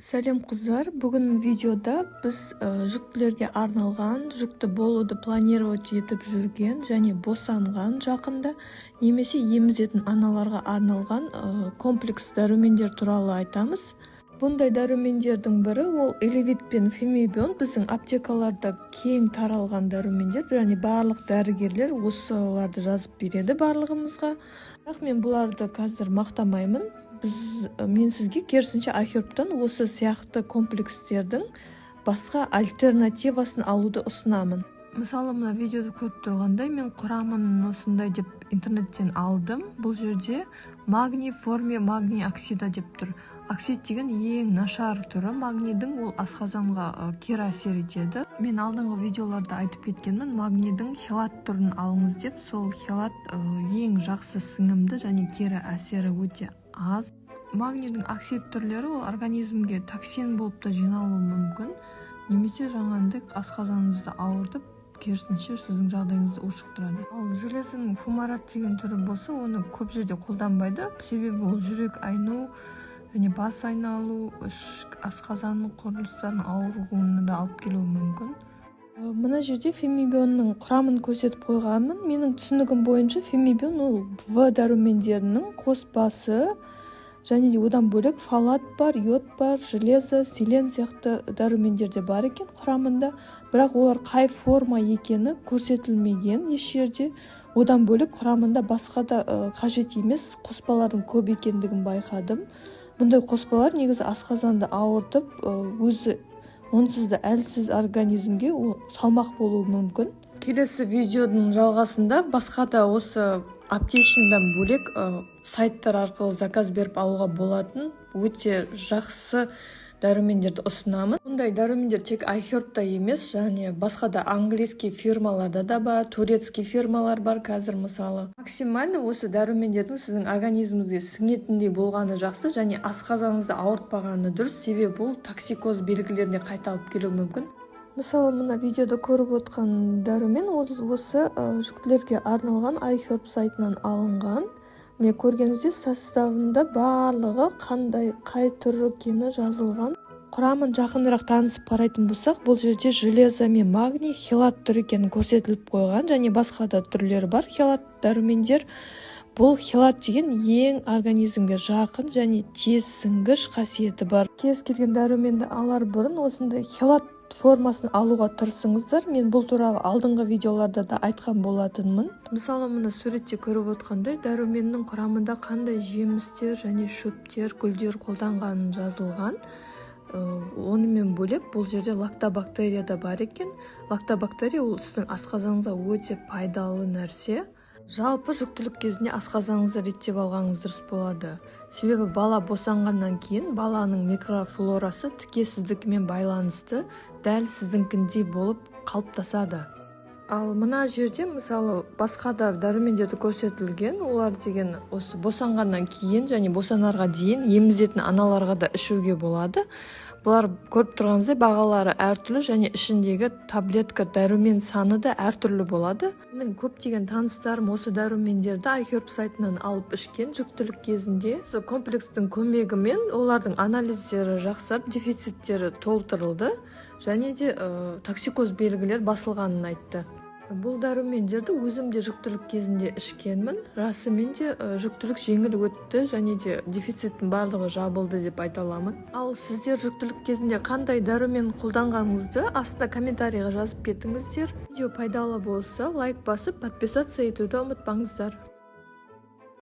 Сәлем қыздар, бүгін видеода біз жүктілерге арналған, жүкті болуды планировать етіп жүрген және босанған жақында немесе емізетін аналарға арналған комплекс дәрумендер туралы айтамыз. Бұндай дәрумендердің бірі ол Elevit пен Femibion біздің аптекаларда кең таралған дәрумендер, және барлық дәрігерлер осыларды жазып береді барлығымызға. Бірақ мен бұларды қазір мақтамаймын. Мен сізге керісінше iHerb-тан осы сияқты комплекстердің басқа альтернативасын алуды ұсынамын. Мысалы, мына видеода көріп тұрғандай, мен құрамын осындай деп интернеттен алдым. Бұл жерде магний форме магний оксида деп тұр. Оксид деген ең нашар түрі магнийдің, ол асқазанға кері әсер етеді. Мен алдыңғы видеоларда айтып кеткенмін, магнийдің хелат түрін алыңыз деп. Сол хелат ең жақсы сіңімді және кері әсері өте аз. Магнийдің оксид түрлері ол организмге токсин болып та жиналуы мүмкін, немесе жаңағындай асқазаныңызды ауыртып, керісінше сіздің жағдайыңызды ушықтырады. Ал железінің фумарат деген түрі болса, оны көп жерде қолданбайды, себебі ол жүрек айну және бас айналу, асқазанның құрылыстарының ауруына да алып келуі мүмкін. Мына жерде Femibionның құрамын көрсетіп қойғанмын. Менің түсінігім бойынша Femibion ол В дәрумендерінің қоспасы, және де одан бөлек фолат бар, йод бар, железо, селен сияқты дәрумендер де бар екен құрамында. Бірақ олар қай форма екені көрсетілмеген еш жерде. Одан бөлек құрамында басқа да қажет емес қоспалардың көп екендігін байқадым. Бұндай қоспалар негізі асқазанды ауыртып, өзі онсыз да әлсіз организмге салмақ болуы мүмкін. Келесі видеоның жалғасында басқа да осы аптечныйдан бөлек сайттар арқылы заказ беріп алуға болатын өте жақсы дәрумендерді ұсынамын. Бұндай дәрумендер тек iHerb-та емес, және басқа да английский фирмаларда да бар, турецкий фирмалар бар қазір мысалы. Максимально осы дәрумендердің сіздің организміңізге сіңетіндей болғаны жақсы, және асқазаныңызды ауыртпағаны дұрыс, себебі бұл токсикоз белгілеріне қайталап келуі мүмкін. Мысалы, мына видеода көріп отқан дәрумен осы жүктілерге арналған iHerb сайтынан алынған. Міне көргеніңізде составында барлығы қай түрі екені жазылған. Құрамын жақынырақ танысып қарайтын болсақ, бұл жерде железо мен магний хелат түрі екені көрсетіліп қойған, және басқа да түрлері бар хелат дәрумендер. Бұл хелат деген ең организмге жақын және тез сіңгіш қасиеті бар. Кез келген дәруменді алар бұрын осындай хелат формасын алуға тырысыңыздар. Мен бұл туралы алдыңғы видеоларда да айтқан болатынмын. Мысалы, мына суретте көріп отқандай дәруменнің құрамында қандай жемістер және шөптер, гүлдер қолданғанын жазылған. Онымен бөлек бұл жерде лактобактерия да бар екен. Лактобактерия ол сіздің асқазаныңызға өте пайдалы нәрсе. Жалпы жүктілік кезінде асқазаныңызды реттеп алғаныңыз дұрыс болады. Себебі бала босанғаннан кейін баланың микрофлорасы тікесіздікімен байланысты дәл сіздіңкіндей болып қалыптасады. Ал мына жерде мысалы басқа да дәрумендерді көрсетілген, олар деген осы босанғаннан кейін және босанарға дейін емізетін аналарға да ішуге болады. Бұлар көріп тұрғаныңыздай бағалары әртүрлі, және ішіндегі таблетка дәрумен саны да әртүрлі болады. Мен көптеген таныстарым осы дәрумендерді iHerb сайтынан алып ішкен жүктілік кезінде. Осы комплекстің көмегімен олардың анализдері жақсарып, дефициттері толтырылды, және де токсикоз белгілер басылғанын айтты. Бұл дәрумендерді өзім де жүктілік кезінде ішкенмін. Расымен де жүктілік жеңіл өтті, және де дефициттің барлығы жабылды деп айта аламын. Ал сіздер жүктілік кезінде қандай дәрумен қолданғаныңызды астына комментарийға жазып кетіңіздер. Видео пайдалы болса, лайк басып, подписаться етуді ұмытпаңыздар.